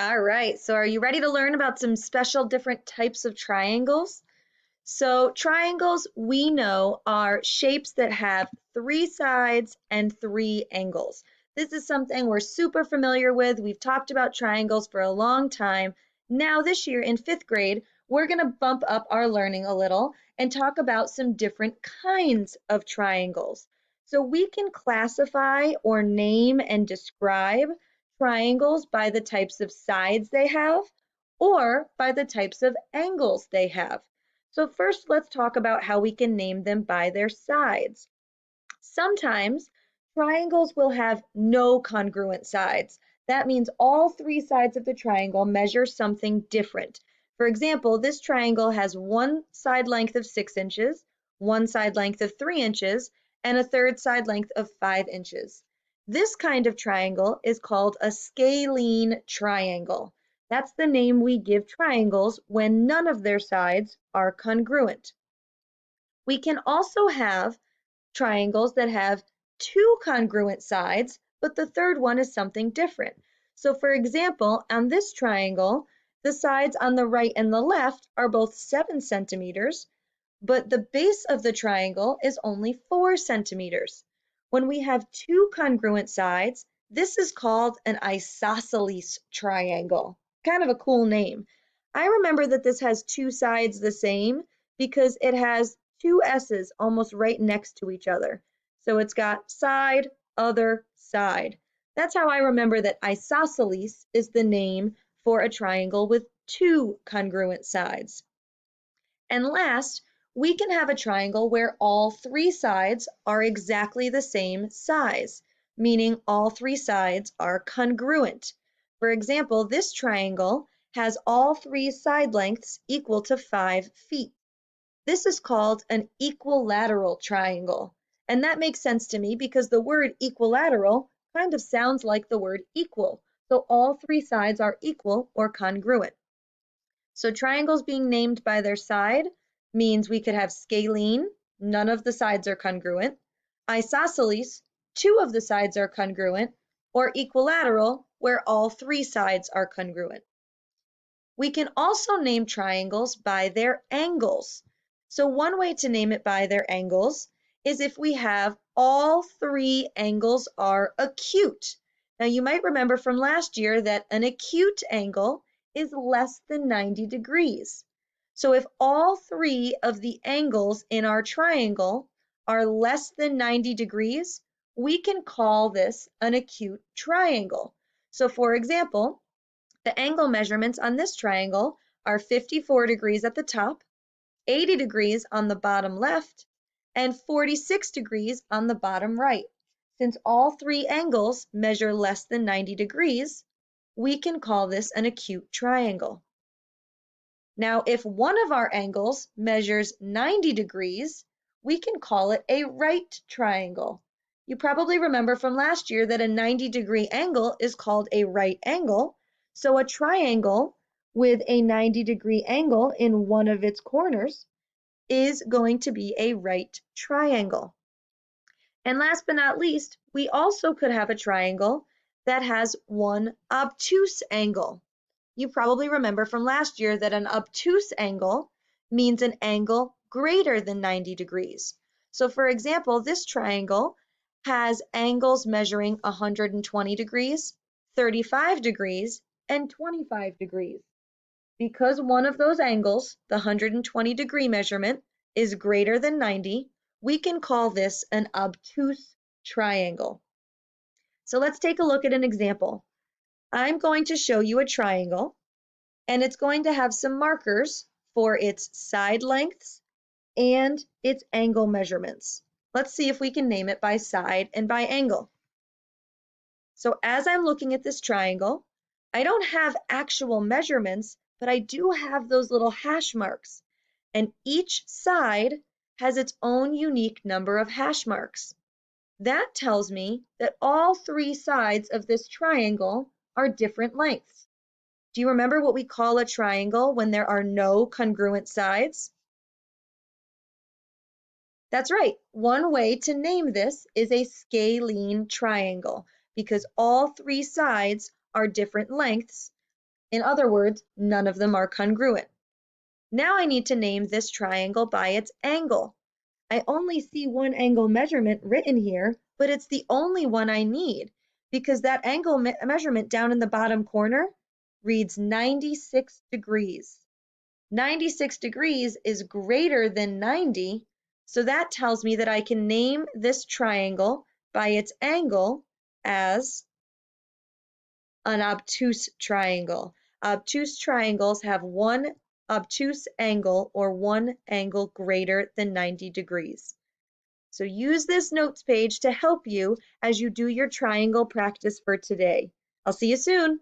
All right, so are you ready to learn about some special different types of triangles? So triangles we know are shapes that have three sides and three angles. This is something we're super familiar with. We've talked about triangles for a long time. Now this year in fifth grade, we're going to bump up our learning a little and talk about some different kinds of triangles. So we can classify or name and describe triangles by the types of sides they have or by the types of angles they have. So first, let's talk about how we can name them by their sides. Sometimes triangles will have no congruent sides. That means all three sides of the triangle measure something different. For example, this triangle has one side length of 6 inches, one side length of 3 inches, and a third side length of 5 inches. This kind of triangle is called a scalene triangle. That's the name we give triangles when none of their sides are congruent. We can also have triangles that have two congruent sides, but the third one is something different. So for example, on this triangle, the sides on the right and the left are both 7 centimeters, but the base of the triangle is only 4 centimeters. When we have two congruent sides, this is called an isosceles triangle. Kind of a cool name. I remember that this has two sides the same because it has two S's almost right next to each other. So it's got side, other, side. That's how I remember that isosceles is the name for a triangle with two congruent sides. And last, we can have a triangle where all three sides are exactly the same size, meaning all three sides are congruent. For example, this triangle has all three side lengths equal to 5 feet. This is called an equilateral triangle. And that makes sense to me because the word equilateral kind of sounds like the word equal. So all three sides are equal or congruent. So triangles being named by their side means we could have scalene, none of the sides are congruent, isosceles, two of the sides are congruent, or equilateral, where all three sides are congruent. We can also name triangles by their angles. So one way to name it by their angles is if we have all three angles are acute. Now you might remember from last year that an acute angle is less than 90 degrees. So if all three of the angles in our triangle are less than 90 degrees, we can call this an acute triangle. So for example, the angle measurements on this triangle are 54 degrees at the top, 80 degrees on the bottom left, and 46 degrees on the bottom right. Since all three angles measure less than 90 degrees, we can call this an acute triangle. Now, if one of our angles measures 90 degrees, we can call it a right triangle. You probably remember from last year that a 90-degree angle is called a right angle. So a triangle with a 90-degree angle in one of its corners is going to be a right triangle. And last but not least, we also could have a triangle that has one obtuse angle. You probably remember from last year that an obtuse angle means an angle greater than 90 degrees. So for example, this triangle has angles measuring 120 degrees, 35 degrees, and 25 degrees. Because one of those angles, the 120-degree measurement, is greater than 90, we can call this an obtuse triangle. So let's take a look at an example. I'm going to show you a triangle, and it's going to have some markers for its side lengths and its angle measurements. Let's see if we can name it by side and by angle. So as I'm looking at this triangle, I don't have actual measurements, but I do have those little hash marks. And each side has its own unique number of hash marks. That tells me that all three sides of this triangle are different lengths. Do you remember what we call a triangle when there are no congruent sides? That's right. One way to name this is a scalene triangle because all three sides are different lengths In other words, none of them are congruent. Now I need to name this triangle by its angle. I only see one angle measurement written here, but it's the only one I need because that angle measurement down in the bottom corner reads 96 degrees. 96 degrees is greater than 90, so that tells me that I can name this triangle by its angle as an obtuse triangle. Obtuse triangles have one obtuse angle or one angle greater than 90 degrees. So use this notes page to help you as you do your triangle practice for today. I'll see you soon.